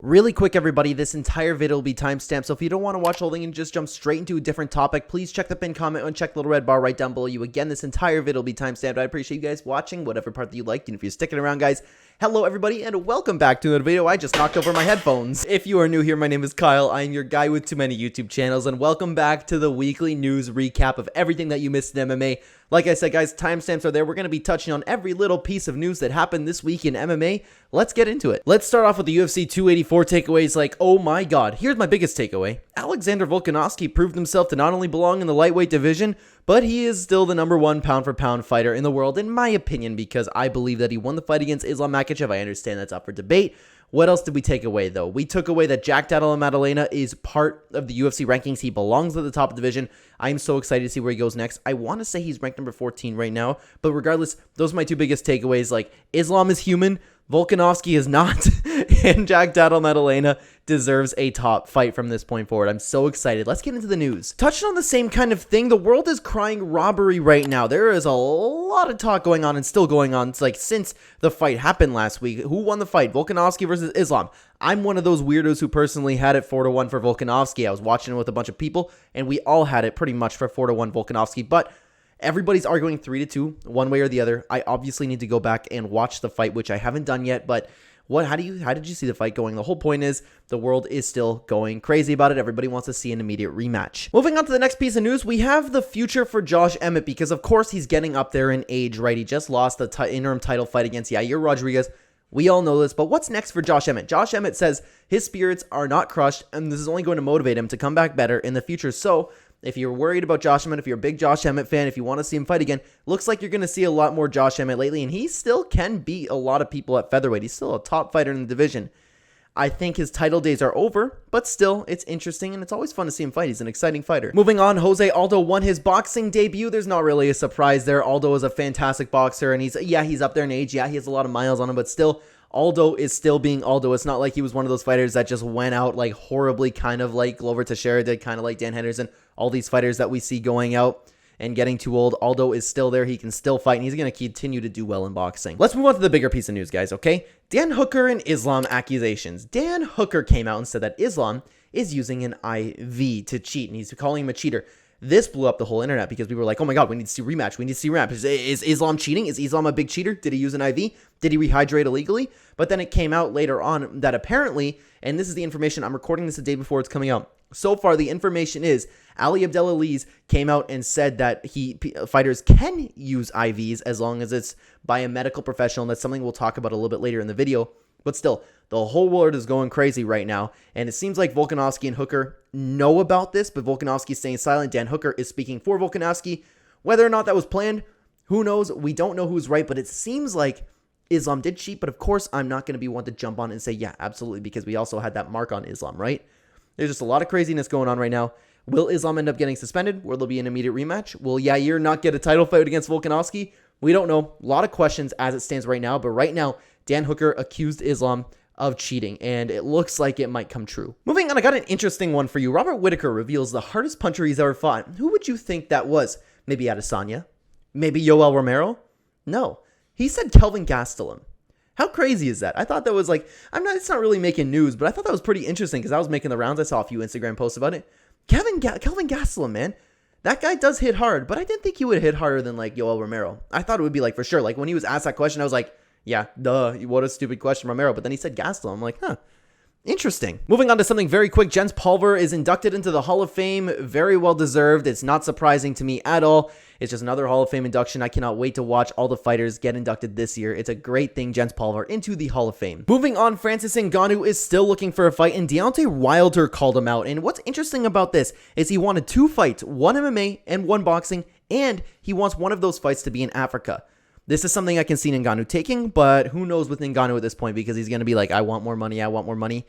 Really quick, everybody, this entire video will be timestamped, so if you don't want to watch the whole thing and just jump straight into a different topic, please check the pinned comment and check the little red bar right down below you. Again, this entire video will be timestamped. I appreciate you guys watching, whatever part that you liked, and if you're sticking around, guys, hello, everybody, and welcome back to another video. I just knocked over my headphones. If you are new here, my name is Kyle. I am your guy with too many YouTube channels, and welcome back to the weekly news recap of everything that you missed in MMA. Like I said, guys, timestamps are there. We're going to be touching on every little piece of news that happened this week in MMA. Let's get into it. Let's start off with the UFC 284 takeaways. Like, oh my god, here's my biggest takeaway. Alexander Volkanovski proved himself to not only belong in the lightweight division, but he is still the #1 pound-for-pound fighter in the world, in my opinion, because I believe that he won the fight against Islam Makhachev. I understand that's up for debate. What else did we take away, though? We took away that Jack Della Maddalena is part of the UFC rankings. He belongs at the top of the division. I'm so excited to see where he goes next. I want to say he's ranked number 14 right now, but regardless, those are my two biggest takeaways. Like, Islam is human, Volkanovski is not, and Jack Della Maddalena deserves a top fight from this point forward. I'm so excited. Let's get into the news. Touching on the same kind of thing, the world is crying robbery right now. There is a lot of talk going on and still going on. It's like since the fight happened last week. Who won the fight? Volkanovski versus Islam. I'm one of those weirdos who personally had it 4-1 for Volkanovski. I was watching it with a bunch of people, and we all had it pretty much for 4-1 Volkanovski, but everybody's arguing 3-2, one way or the other. I obviously need to go back and watch the fight, which I haven't done yet, but how did you see the fight going? The whole point is the world is still going crazy about it. Everybody wants to see an immediate rematch. Moving on to the next piece of news, we have the future for Josh Emmett, because of course he's getting up there in age, right? He just lost the interim title fight against Yair Rodriguez. We all know this, but what's next for Josh Emmett? Josh Emmett says his spirits are not crushed, and this is only going to motivate him to come back better in the future. So if you're worried about Josh Emmett, if you're a big Josh Emmett fan, if you want to see him fight again, looks like you're going to see a lot more Josh Emmett lately, and he still can beat a lot of people at featherweight. He's still a top fighter in the division. I think his title days are over, but still, it's interesting, and it's always fun to see him fight. He's an exciting fighter. Moving on, Jose Aldo won his boxing debut. There's not really a surprise there. Aldo is a fantastic boxer, and he's up there in age. Yeah, he has a lot of miles on him, but still, Aldo is still being Aldo. It's not like he was one of those fighters that just went out like horribly, kind of like Glover Teixeira did, kind of like Dan Henderson. All these fighters that we see going out and getting too old, Aldo is still there. He can still fight, and he's going to continue to do well in boxing. Let's move on to the bigger piece of news, guys, okay? Dan Hooker and Islam accusations. Dan Hooker came out and said that Islam is using an IV to cheat, and he's calling him a cheater. This blew up the whole internet because people were like, oh my god, we need to see a rematch. We need to see a rematch. Is Islam cheating? Is Islam a big cheater? Did he use an IV? Did he rehydrate illegally? But then it came out later on that apparently, and this is the information, I'm recording this the day before it's coming out. So far, the information is Ali Abdelaziz came out and said that fighters can use IVs as long as it's by a medical professional, and that's something we'll talk about a little bit later in the video. But still, the whole world is going crazy right now, and it seems like Volkanovski and Hooker know about this, but Volkanovski is staying silent. Dan Hooker is speaking for Volkanovski. Whether or not that was planned, who knows? We don't know who's right, but it seems like Islam did cheat, but of course, I'm not going to be one to jump on and say, yeah, absolutely, because we also had that mark on Islam, right? There's just a lot of craziness going on right now. Will Islam end up getting suspended? Will there be an immediate rematch? Will Yair not get a title fight against Volkanovski? We don't know. A lot of questions as it stands right now, but right now, Dan Hooker accused Islam of cheating, and it looks like it might come true. Moving on, I got an interesting one for you. Robert Whittaker reveals the hardest puncher he's ever fought. Who would you think that was? Maybe Adesanya? Maybe Yoel Romero? No. He said Kelvin Gastelum. How crazy is that? I thought that was like, it's not really making news, but I thought that was pretty interesting because I was making the rounds. I saw a few Instagram posts about it. Kelvin Gastelum, man. That guy does hit hard, but I didn't think he would hit harder than like Yoel Romero. I thought it would be like for sure. Like when he was asked that question, I was like, yeah, duh, what a stupid question, Romero. But then he said Gastelum. I'm like, huh, interesting. Moving on to something very quick. Jens Pulver is inducted into the Hall of Fame. Very well deserved. It's not surprising to me at all. It's just another Hall of Fame induction. I cannot wait to watch all the fighters get inducted this year. It's a great thing, Jens Pulver into the Hall of Fame. Moving on, Francis Ngannou is still looking for a fight, and Deontay Wilder called him out. And what's interesting about this is he wanted 2 fights, 1 MMA and 1 boxing, and he wants one of those fights to be in Africa. This is something I can see Ngannou taking, but who knows with Ngannou at this point, because he's going to be like, I want more money, I want more money.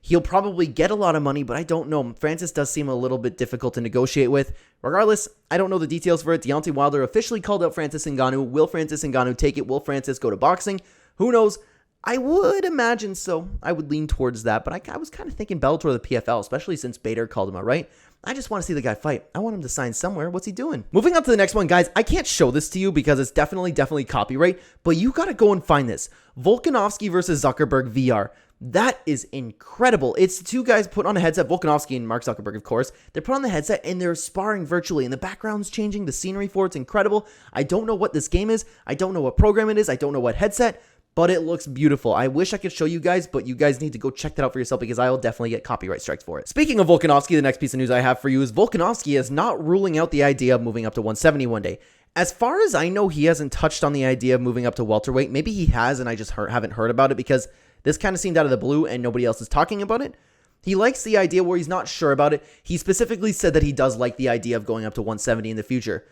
He'll probably get a lot of money, but I don't know. Francis does seem a little bit difficult to negotiate with. Regardless, I don't know the details for it. Deontay Wilder officially called out Francis Ngannou. Will Francis Ngannou take it? Will Francis go to boxing? Who knows? I would imagine so. I would lean towards that, but I was kind of thinking Bellator or the PFL, especially since Bader called him out, right? I just want to see the guy fight. I want him to sign somewhere. What's he doing? Moving on to the next one, guys. I can't show this to you because it's definitely copyright, but you got to go and find this. Volkanovski versus Zuckerberg VR. That is incredible. It's two guys put on a headset, Volkanovski and Mark Zuckerberg, of course. They're put on the headset and they're sparring virtually, and the background's changing, the scenery for it's incredible. I don't know what this game is. I don't know what program it is. I don't know what headset, but it looks beautiful. I wish I could show you guys, but you guys need to go check that out for yourself because I will definitely get copyright strikes for it. Speaking of Volkanovski, the next piece of news I have for you is Volkanovski is not ruling out the idea of moving up to 170 one day. As far as I know, he hasn't touched on the idea of moving up to welterweight. Maybe he has, and I just haven't heard about it because this kind of seemed out of the blue and nobody else is talking about it. He likes the idea where he's not sure about it. He specifically said that he does like the idea of going up to 170 in the future.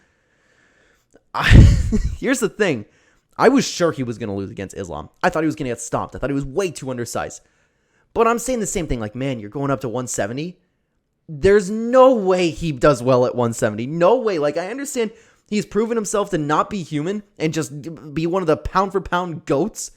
Here's the thing. I was sure he was going to lose against Islam. I thought he was going to get stomped. I thought he was way too undersized. But I'm saying the same thing. Like, man, you're going up to 170. There's no way he does well at 170. No way. Like, I understand he's proven himself to not be human and just be one of the pound-for-pound goats.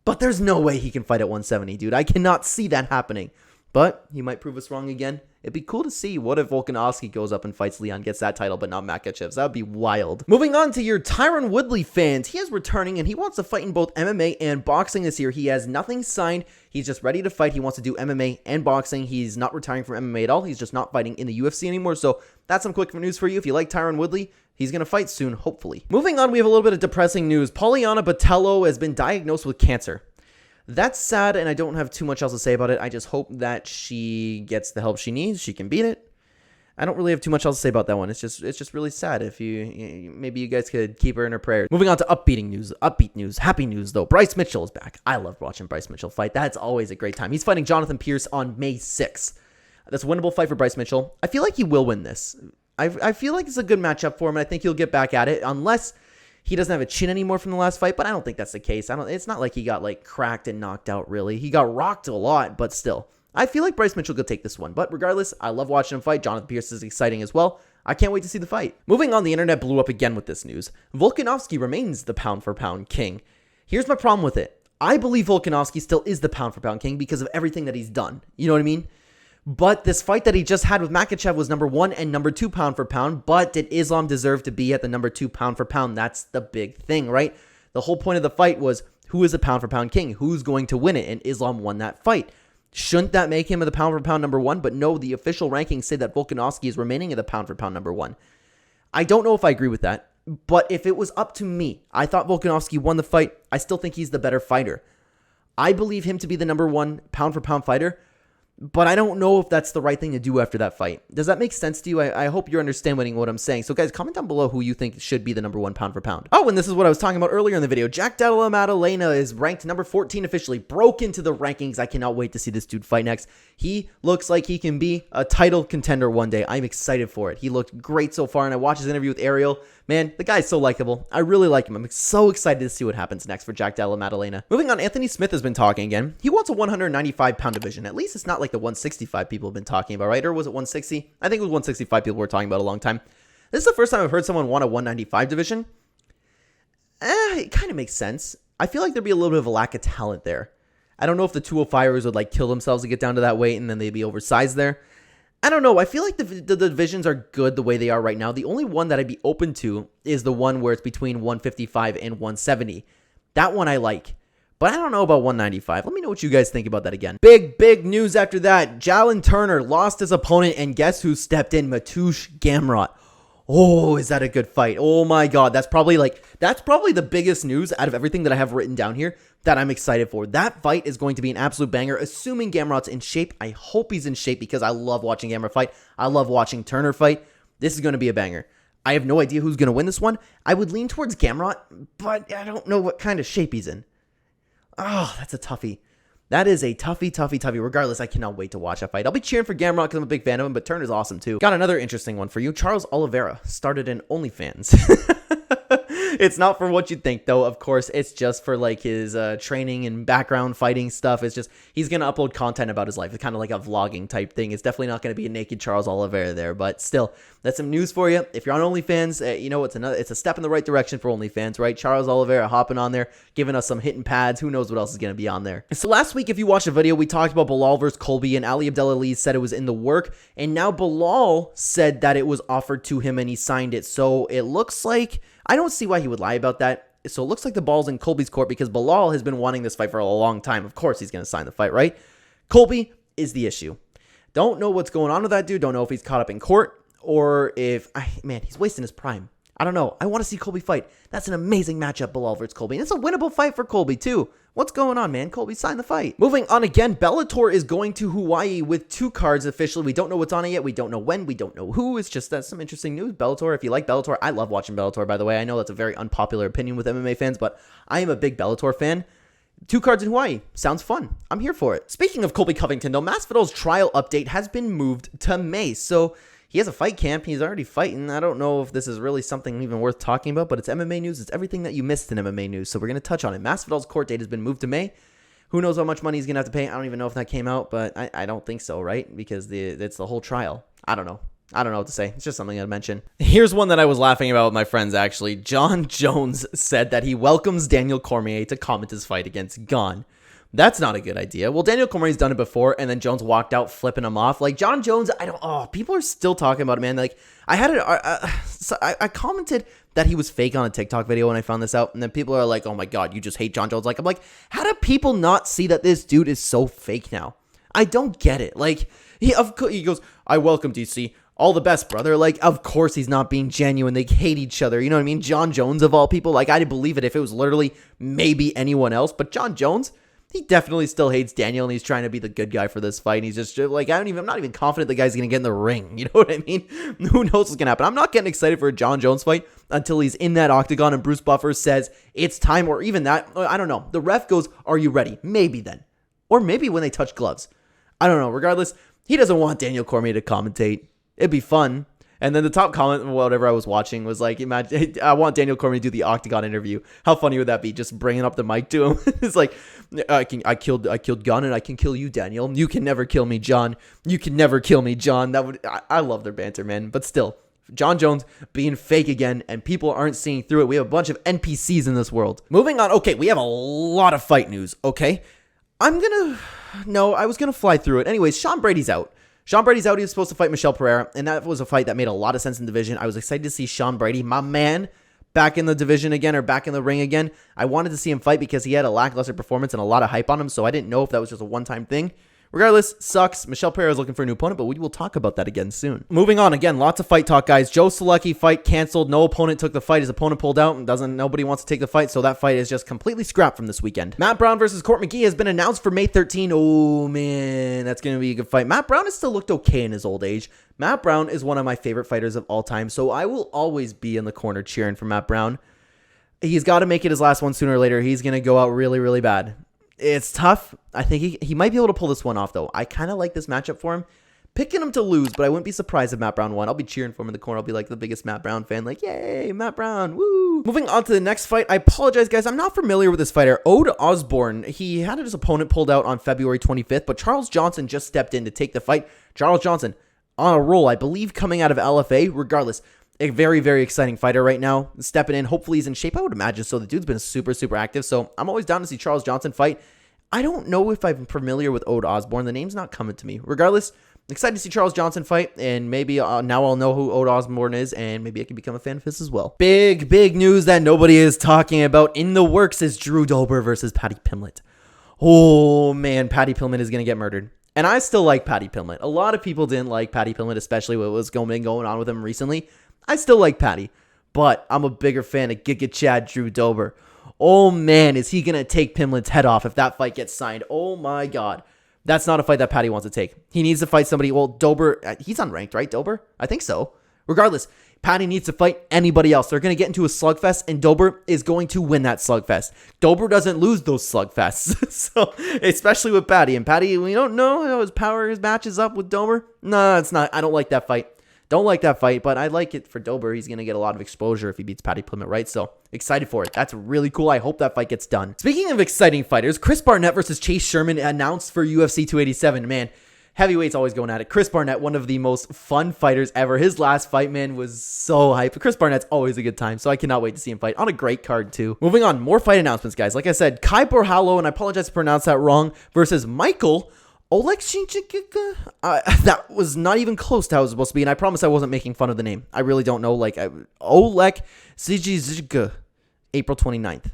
But there's no way he can fight at 170, dude. I cannot see that happening. But he might prove us wrong again. It'd be cool to see. What if Volkanovski goes up and fights Leon, gets that title, but not Makachev's? That would be wild. Moving on to your Tyron Woodley fans. He is returning, and he wants to fight in both MMA and boxing this year. He has nothing signed. He's just ready to fight. He wants to do MMA and boxing. He's not retiring from MMA at all. He's just not fighting in the UFC anymore. So that's some quick news for you. If you like Tyron Woodley, he's going to fight soon, hopefully. Moving on, we have a little bit of depressing news. Poliana Botelo has been diagnosed with cancer. That's sad, and I don't have too much else to say about it. I just hope that she gets the help she needs. She can beat it. I don't really have too much else to say about that one. It's just really sad. If maybe you guys could keep her in her prayers. Moving on to upbeat news, happy news though. Bryce Mitchell is back. I love watching Bryce Mitchell fight. That's always a great time. He's fighting Johnathan Pearce on May 6th. That's a winnable fight for Bryce Mitchell. I feel like he will win this. I feel like it's a good matchup for him, and I think he'll get back at it unless he doesn't have a chin anymore from the last fight, but I don't think that's the case. It's not like he got like cracked and knocked out, really. He got rocked a lot, but still. I feel like Bryce Mitchell could take this one, but regardless, I love watching him fight. Johnathan Pearce is exciting as well. I can't wait to see the fight. Moving on, the internet blew up again with this news. Volkanovski remains the pound-for-pound king. Here's my problem with it. I believe Volkanovski still is the pound-for-pound king because of everything that he's done. You know what I mean? But this fight that he just had with Makhachev was number 1 and number 2 pound for pound. But did Islam deserve to be at the number 2 pound for pound? That's the big thing, right? The whole point of the fight was who is the pound for pound king? Who's going to win it? And Islam won that fight. Shouldn't that make him the pound for pound number 1? But no, the official rankings say that Volkanovski is remaining at the pound for pound number 1. I don't know if I agree with that. But if it was up to me, I thought Volkanovski won the fight. I still think he's the better fighter. I believe him to be the number 1 pound for pound fighter. But I don't know if that's the right thing to do after that fight. Does that make sense to you? I hope you're understanding what I'm saying. So guys, comment down below who you think should be the number 1 pound for pound. Oh, and this is what I was talking about earlier in the video. Della Maddalena is ranked number 14 officially. Broke into the rankings. I cannot wait to see this dude fight next. He looks like he can be a title contender one day. I'm excited for it. He looked great so far, and I watched his interview with Ariel. Man, the guy's so likable. I really like him. I'm so excited to see what happens next for Della Maddalena. Moving on, Anthony Smith has been talking again. He wants a 195-pound division. At least it's not like the 165 people have been talking about, right? Or was it 160? I think it was 165 people were talking about a long time. This is the first time I've heard someone want a 195 division. It kind of makes sense. I feel like there'd be a little bit of a lack of talent there. I don't know if the 205ers would like kill themselves to get down to that weight and then they'd be oversized there. I don't know. I feel like the divisions are good the way they are right now. The only one that I'd be open to is the one where it's between 155 and 170. That one I like. But I don't know about 195. Let me know what you guys think about that again. Big news after that. Jalen Turner lost his opponent, and guess who stepped in? Mateusz Gamrot. Oh, is that a good fight? Oh my God. That's probably the biggest news out of everything that I have written down here that I'm excited for. That fight is going to be an absolute banger, assuming Gamrot's in shape. I hope he's in shape because I love watching Gamrot fight. I love watching Turner fight. This is going to be a banger. I have no idea who's going to win this one. I would lean towards Gamrot, but I don't know what kind of shape he's in. Oh, that's a toughie. That is a toughie. Regardless, I cannot wait to watch that fight. I'll be cheering for Gamrot because I'm a big fan of him, but Turner's awesome too. Got another interesting one for you. Charles Oliveira started an OnlyFans. It's not for what you think, though. Of course, it's just for like his training and background fighting stuff. It's just he's going to upload content about his life. It's kind of like a vlogging type thing. It's definitely not going to be a naked Charles Oliveira there, but still, that's some news for you. If you're on OnlyFans, you know, it's a step in the right direction for OnlyFans, right? Charles Oliveira hopping on there, giving us some hitting pads. Who knows what else is going to be on there. So last week, if you watched the video, we talked about Belal versus Colby, and Ali Abdelaziz said it was in the work, and now Belal said that it was offered to him and he signed it. So it looks like I don't see why he would lie about that. So it looks like the ball's in Colby's court because Belal has been wanting this fight for a long time. Of course he's going to sign the fight, right? Colby is the issue. Don't know what's going on with that dude. Don't know if he's caught up in court or if... Man, he's wasting his prime. I don't know. I want to see Colby fight. That's an amazing matchup, Belal versus Colby. And it's a winnable fight for Colby, too. What's going on, man? Colby signed the fight. Moving on again, Bellator is going to Hawaii with 2 cards officially. We don't know what's on it yet. We don't know when. We don't know who. It's just that's some interesting news. Bellator, if you like Bellator, I love watching Bellator, by the way. I know that's a very unpopular opinion with MMA fans, but I am a big Bellator fan. 2 cards in Hawaii. Sounds fun. I'm here for it. Speaking of Colby Covington, though, Masvidal's trial update has been moved to May. So he has a fight camp. He's already fighting. I don't know if this is really something even worth talking about, but it's MMA news. It's everything that you missed in MMA news. So we're going to touch on it. Masvidal's court date has been moved to May. Who knows how much money he's going to have to pay? I don't even know if that came out, but I don't think so, right? Because it's the whole trial. I don't know. I don't know what to say. It's just something I'd mention. Here's one that I was laughing about with my friends, actually. John Jones said that he welcomes Daniel Cormier to comment his fight against Gane. That's not a good idea. Well, Daniel Cormier's done it before, and then Jones walked out flipping him off. Like, John Jones, people are still talking about it, man. Like, I commented that he was fake on a TikTok video when I found this out, and then people are like, oh my God, you just hate John Jones. Like, I'm like, how do people not see that this dude is so fake now? I don't get it. Like, he goes, I welcome DC. All the best, brother. Like, of course he's not being genuine. They hate each other. You know what I mean? John Jones, of all people. Like, I'd believe it if it was literally maybe anyone else. But John Jones, he definitely still hates Daniel, and he's trying to be the good guy for this fight. And he's just like, I'm not even confident the guy's going to get in the ring. You know what I mean? Who knows what's going to happen? I'm not getting excited for a John Jones fight until he's in that octagon and Bruce Buffer says it's time, or even that. I don't know. The ref goes, are you ready? Maybe then. Or maybe when they touch gloves. I don't know. Regardless, he doesn't want Daniel Cormier to commentate. It'd be fun. And then the top comment, whatever I was watching, was like, imagine, I want Daniel Cormier to do the octagon interview. How funny would that be? Just bringing up the mic to him. It's like, I killed Gunn, and I can kill you, Daniel. You can never kill me, John. You can never kill me, John. I love their banter, man. But still, John Jones being fake again, and people aren't seeing through it. We have a bunch of NPCs in this world. Moving on. Okay, we have a lot of fight news. Okay, I was gonna fly through it. Anyways, Sean Brady's out. Sean Brady's out. He was supposed to fight Michel Pereira, and that was a fight that made a lot of sense in the division. I was excited to see Sean Brady, my man, back in the division again, or back in the ring again. I wanted to see him fight because he had a lackluster performance and a lot of hype on him, so I didn't know if that was just a one-time thing. Regardless, sucks. Michel Pereira is looking for a new opponent, but we will talk about that again soon. Moving on, again, lots of fight talk, guys. Joe Selecki fight canceled. No opponent took the fight. His opponent pulled out, and nobody wants to take the fight, so that fight is just completely scrapped from this weekend. Matt Brown versus Court McGee has been announced for May 13. Oh, man, that's going to be a good fight. Matt Brown has still looked okay in his old age. Matt Brown is one of my favorite fighters of all time, so I will always be in the corner cheering for Matt Brown. He's got to make it his last one sooner or later. He's going to go out really, really bad. It's tough. I think he might be able to pull this one off, though. I kind of like this matchup for him. Picking him to lose, but I wouldn't be surprised if Matt Brown won. I'll be cheering for him in the corner. I'll be like the biggest Matt Brown fan. Like, yay, Matt Brown, woo. Moving on to the next fight. I apologize, guys. I'm not familiar with this fighter. Ode Osborne. He had his opponent pulled out on February 25th, but Charles Johnson just stepped in to take the fight. Charles Johnson on a roll, I believe, coming out of LFA. Regardless, a very, very exciting fighter right now. Stepping in. Hopefully he's in shape, I would imagine. So the dude's been super, super active. So I'm always down to see Charles Johnson fight. I don't know if I'm familiar with Ode Osborne. The name's not coming to me. Regardless, I'm excited to see Charles Johnson fight, and maybe now I'll know who Ode Osborne is, and maybe I can become a fan of his as well. Big news that nobody is talking about in the works is Drew Dober versus Paddy Pimblett. Oh, man, Paddy Pimblett is going to get murdered. And I still like Paddy Pimblett. A lot of people didn't like Paddy Pimblett, especially what was going on with him recently. I still like Paddy, but I'm a bigger fan of Giga Chad Drew Dober. Oh, man, is he going to take Pimblett's head off if that fight gets signed? Oh, my God. That's not a fight that Paddy wants to take. He needs to fight somebody. Well, Dober, he's unranked, right, Dober? I think so. Regardless, Paddy needs to fight anybody else. They're going to get into a slugfest, and Dober is going to win that slugfest. Dober doesn't lose those slugfests. So, especially with Paddy. And Paddy, we don't know how his match is up with Dober. No, it's not. I don't like that fight. Don't like that fight, but I like it for Dober. He's going to get a lot of exposure if he beats Paddy Pimblett, right? So, excited for it. That's really cool. I hope that fight gets done. Speaking of exciting fighters, Chris Barnett versus Chase Sherman announced for UFC 287. Man, heavyweight's always going at it. Chris Barnett, one of the most fun fighters ever. His last fight, man, was so hype. Chris Barnett's always a good time, so I cannot wait to see him fight on a great card, too. Moving on, more fight announcements, guys. Like I said, Kai Borhalo, and I apologize to pronounce that wrong, versus Michael Oleksiejczuk. That was not even close to how it was supposed to be, and I promise I wasn't making fun of the name. I really don't know. Oleksiejczuk. April 29th.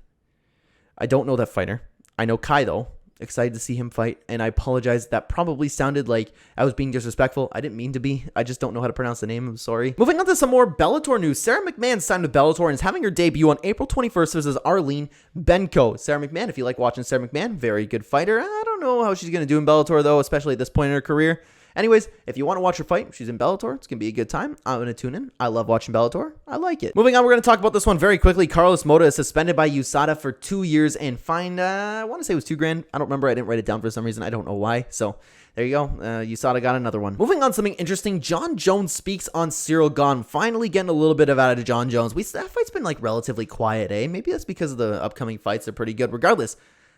I don't know that fighter. I know Kai, though. Excited to see him fight, and I apologize. That probably sounded like I was being disrespectful. I didn't mean to be. I just don't know how to pronounce the name. I'm sorry. Moving on to some more Bellator news. Sarah McMahon signed with Bellator and is having her debut on April 21st versus Arlene Benko. Sarah McMahon, if you like watching Sarah McMahon, very good fighter. I don't know how she's going to do in Bellator, though, especially at this point in her career. Anyways, if you want to watch her fight, she's in Bellator. It's going to be a good time. I'm going to tune in. I love watching Bellator. I like it. Moving on, we're going to talk about this one very quickly. Carlos Mota is suspended by USADA for 2 years and fined, I want to say it was $2,000. I don't remember. I didn't write it down for some reason. I don't know why. So there you go. USADA got another one. Moving on, something interesting. John Jones speaks on Cyril Gane. Finally getting a little bit of out of John Jones. That fight's been like relatively quiet, eh? Maybe that's because of the upcoming fights. They're pretty good. Regardless,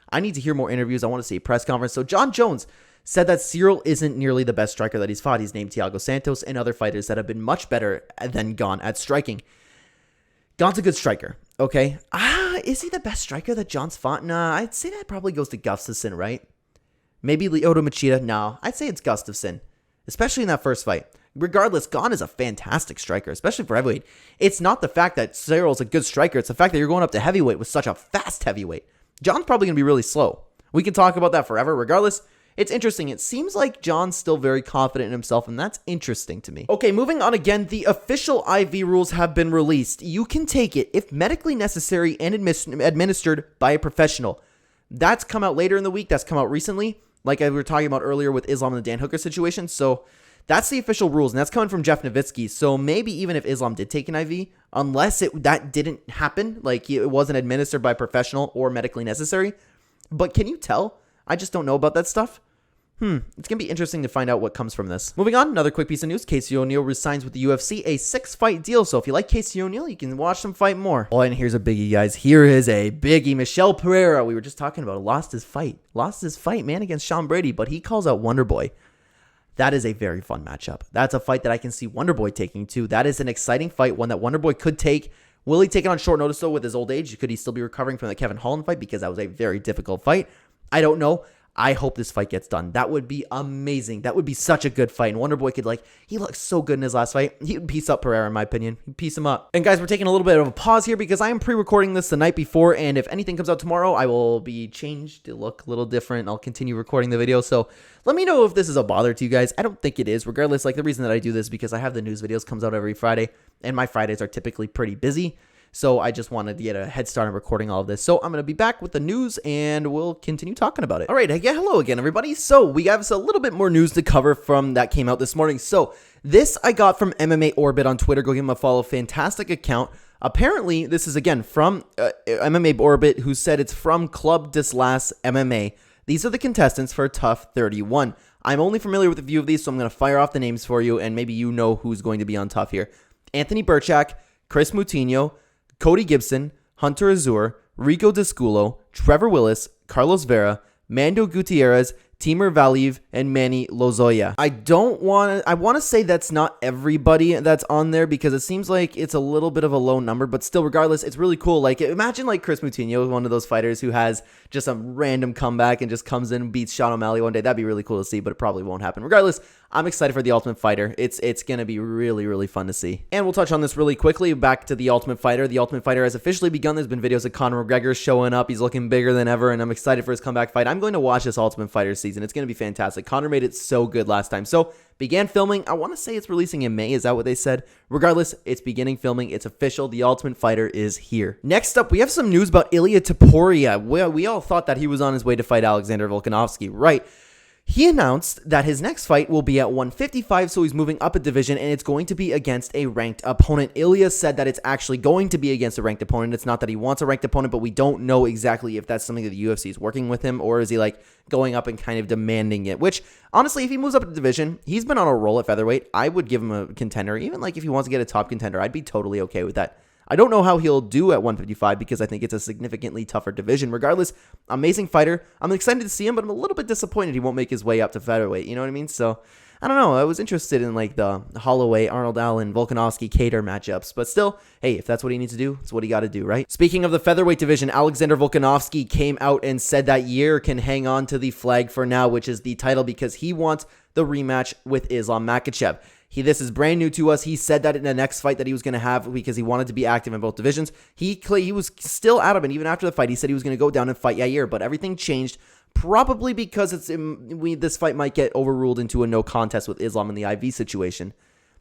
I need to hear more interviews. I want to see a press conference. So John Jones said that Cyril isn't nearly the best striker that he's fought. He's named Thiago Santos and other fighters that have been much better than Gane at striking. Gane's a good striker, okay? Is he the best striker that John's fought? Nah, I'd say that probably goes to Gustafsson, right? Maybe Lyoto Machida? No, I'd say it's Gustafsson, especially in that first fight. Regardless, Gane is a fantastic striker, especially for heavyweight. It's not the fact that Cyril's a good striker. It's the fact that you're going up to heavyweight with such a fast heavyweight. John's probably going to be really slow. We can talk about that forever. Regardless, it's interesting. It seems like John's still very confident in himself, and that's interesting to me. Okay, moving on again. The official IV rules have been released. You can take it if medically necessary and administered by a professional. That's come out later in the week. That's come out recently, like we were talking about earlier with Islam and the Dan Hooker situation. So that's the official rules, and that's coming from Jeff Nowitzki. So maybe even if Islam did take an IV, unless that didn't happen, like it wasn't administered by a professional or medically necessary. But can you tell? I just don't know about that stuff. It's going to be interesting to find out what comes from this. Moving on, another quick piece of news. Casey O'Neill resigns with the UFC, a 6-fight deal. So if you like Casey O'Neill, you can watch him fight more. Oh, and here's a biggie, guys. Here is a biggie. Michel Pereira, we were just talking about, lost his fight, man, against Sean Brady, but he calls out Wonderboy. That is a very fun matchup. That's a fight that I can see Wonderboy taking too. That is an exciting fight, one that Wonderboy could take. Will he take it on short notice, though, with his old age? Could he still be recovering from the Kevin Holland fight? Because that was a very difficult fight. I don't know. I hope this fight gets done. That would be amazing. That would be such a good fight. And Wonderboy could, he looked so good in his last fight. He would piece up Pereira, in my opinion. He'd piece him up. And guys, we're taking a little bit of a pause here because I am pre-recording this the night before. And if anything comes out tomorrow, I will be changed to look a little different. I'll continue recording the video. So let me know if this is a bother to you guys. I don't think it is. Regardless, the reason that I do this is because I have the news videos comes out every Friday. And my Fridays are typically pretty busy. So I just wanted to get a head start on recording all of this. So I'm going to be back with the news and we'll continue talking about it. All right. Yeah, hello again, everybody. So we have a little bit more news to cover from that came out this morning. So this I got from MMA Orbit on Twitter. Go give him a follow. Fantastic account. Apparently, this is again from MMA Orbit, who said it's from Club des Las MMA. These are the contestants for TUF 31. I'm only familiar with a few of these, so I'm going to fire off the names for you and maybe you know who's going to be on TUF here. Anthony Burchak, Chris Moutinho, Cody Gibson, Hunter Azur, Rico Desculo, Trevor Willis, Carlos Vera, Mando Gutierrez, Timur Valiev, and Manny Lozoya. I want to say that's not everybody that's on there because it seems like it's a little bit of a low number, but still, regardless, it's really cool. Imagine Chris Moutinho, one of those fighters who has just a random comeback and just comes in and beats Sean O'Malley one day. That'd be really cool to see, but it probably won't happen. Regardless, I'm excited for The Ultimate Fighter. It's going to be really, really fun to see. And we'll touch on this really quickly. Back to The Ultimate Fighter. The Ultimate Fighter has officially begun. There's been videos of Conor McGregor showing up. He's looking bigger than ever, and I'm excited for his comeback fight. I'm going to watch this Ultimate Fighter season. It's going to be fantastic. Conor made it so good last time. So, began filming. I want to say it's releasing in May. Is that what they said? Regardless, it's beginning filming. It's official. The Ultimate Fighter is here. Next up, we have some news about Ilia Topuria. We all thought that he was on his way to fight Alexander Volkanovski, right? He announced that his next fight will be at 155, so he's moving up a division, and it's going to be against a ranked opponent. Ilya said that it's actually going to be against a ranked opponent. It's not that he wants a ranked opponent, but we don't know exactly if that's something that the UFC is working with him, or is he going up and kind of demanding it, which honestly, if he moves up a division, he's been on a roll at featherweight. I would give him a contender, even if he wants to get a top contender, I'd be totally okay with that. I don't know how he'll do at 155 because I think it's a significantly tougher division. Regardless, amazing fighter. I'm excited to see him, but I'm a little bit disappointed he won't make his way up to featherweight. You know what I mean? So, I don't know. I was interested in the Holloway, Arnold Allen, Volkanovski, Cater matchups. But still, hey, if that's what he needs to do, it's what he got to do, right? Speaking of the featherweight division, Alexander Volkanovski came out and said that Yair can hang on to the flag for now, which is the title, because he wants the rematch with Islam Makhachev. This is brand new to us. He said that in the next fight that he was going to have because he wanted to be active in both divisions. He was still adamant, even after the fight. He said he was going to go down and fight Yair, but everything changed. Probably because this fight might get overruled into a no contest with Islam in the IV situation.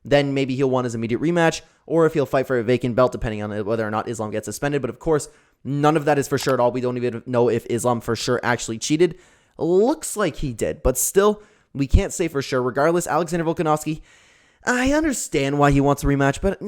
Then maybe he'll want his immediate rematch, or if he'll fight for a vacant belt, depending on whether or not Islam gets suspended. But of course, none of that is for sure at all. We don't even know if Islam for sure actually cheated. Looks like he did, but still, we can't say for sure. Regardless, Alexander Volkanovski, I understand why he wants a rematch, but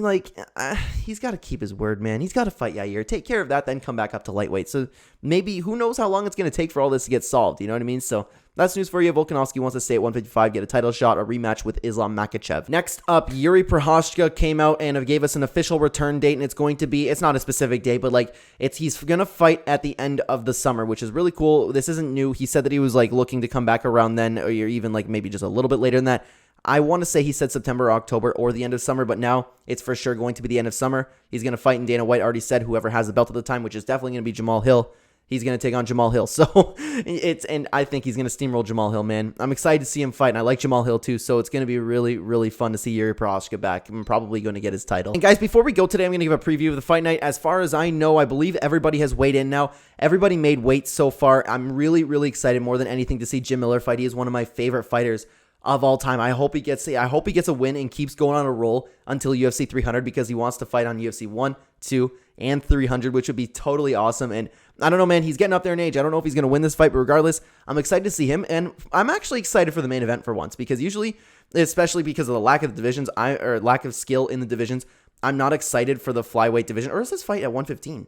he's got to keep his word, man. He's got to fight Yair, take care of that, then come back up to lightweight. So maybe, who knows how long it's going to take for all this to get solved, you know what I mean? So that's news for you. Volkanovski wants to stay at 155, get a title shot, a rematch with Islam Makhachev. Next up, Yuri Prochazka came out and gave us an official return date, and it's not a specific date, but he's going to fight at the end of the summer, which is really cool. This isn't new. He said that he was looking to come back around then, or even maybe just a little bit later than that. I want to say he said September or October or the end of summer, but now it's for sure going to be the end of summer. He's going to fight, and Dana White already said whoever has the belt at the time, which is definitely going to be Jamal Hill. He's going to take on Jamal Hill. So and I think he's going to steamroll Jamal Hill, man. I'm excited to see him fight, and I like Jamal Hill too. So it's going to be really, really fun to see Yuri Prochazka back. I'm probably going to get his title. And guys, before we go today, I'm going to give a preview of the fight night. As far as I know, I believe everybody has weighed in now. Everybody made weight so far. I'm really, really excited more than anything to see Jim Miller fight. He is one of my favorite fighters of all time. I hope he gets a win and keeps going on a roll until UFC 300, because he wants to fight on UFC 1, 2, and 300, which would be totally awesome. And I don't know, man, he's getting up there in age. I don't know if he's going to win this fight, but regardless, I'm excited to see him. And I'm actually excited for the main event for once, because usually, especially because of the lack of the divisions, lack of skill in the divisions, I'm not excited for the flyweight division. Or is this fight at 115?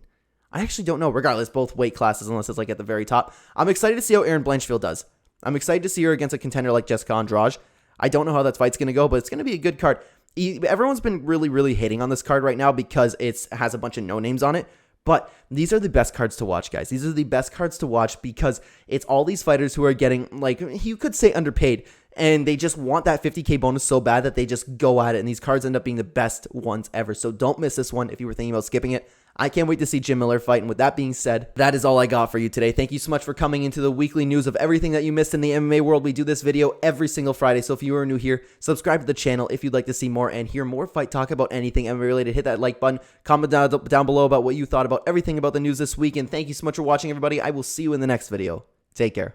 I actually don't know. Regardless, both weight classes, unless it's at the very top. I'm excited to see how Erin Blanchfield does. I'm excited to see her against a contender like Jessica Andrade. I don't know how that fight's going to go, but it's going to be a good card. Everyone's been really, really hating on this card right now because it has a bunch of no-names on it. But these are the best cards to watch, guys. These are the best cards to watch because it's all these fighters who are getting, you could say underpaid, and they just want that 50K bonus so bad that they just go at it, and these cards end up being the best ones ever. So don't miss this one if you were thinking about skipping it. I can't wait to see Jim Miller fight. And with that being said, that is all I got for you today. Thank you so much for coming into the weekly news of everything that you missed in the MMA world. We do this video every single Friday. So if you are new here, subscribe to the channel if you'd like to see more and hear more fight talk about anything MMA related. Hit that like button. Comment down below about what you thought about everything about the news this week. And thank you so much for watching, everybody. I will see you in the next video. Take care.